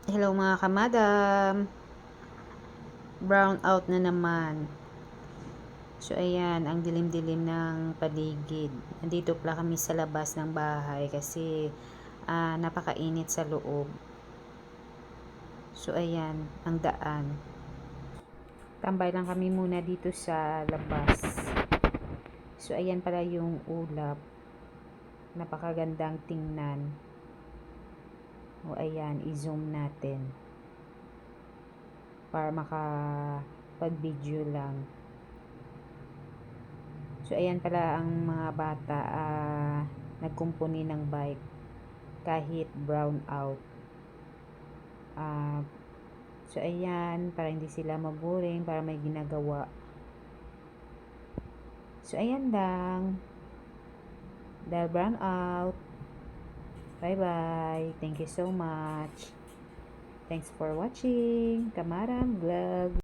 Hello mga kamadam. Brown out na naman. So ayan, ang dilim-dilim ng paligid. Nandito pala kami sa labas ng bahay kasi napakainit sa loob. So ayan, ang daan. Tambay lang kami muna dito sa labas. So ayan pala yung ulap. Napakagandang tingnan. O ayan, i-zoom natin. Para makapag-video lang. So, ayan pala ang mga bata nagkumpuni ng bike kahit brown out. So, ayan, para hindi sila maboring, para may ginagawa. So, ayan lang. Dahil brown out. Bye-bye. Thank you so much. Thanks for watching. Kamaram Vlog.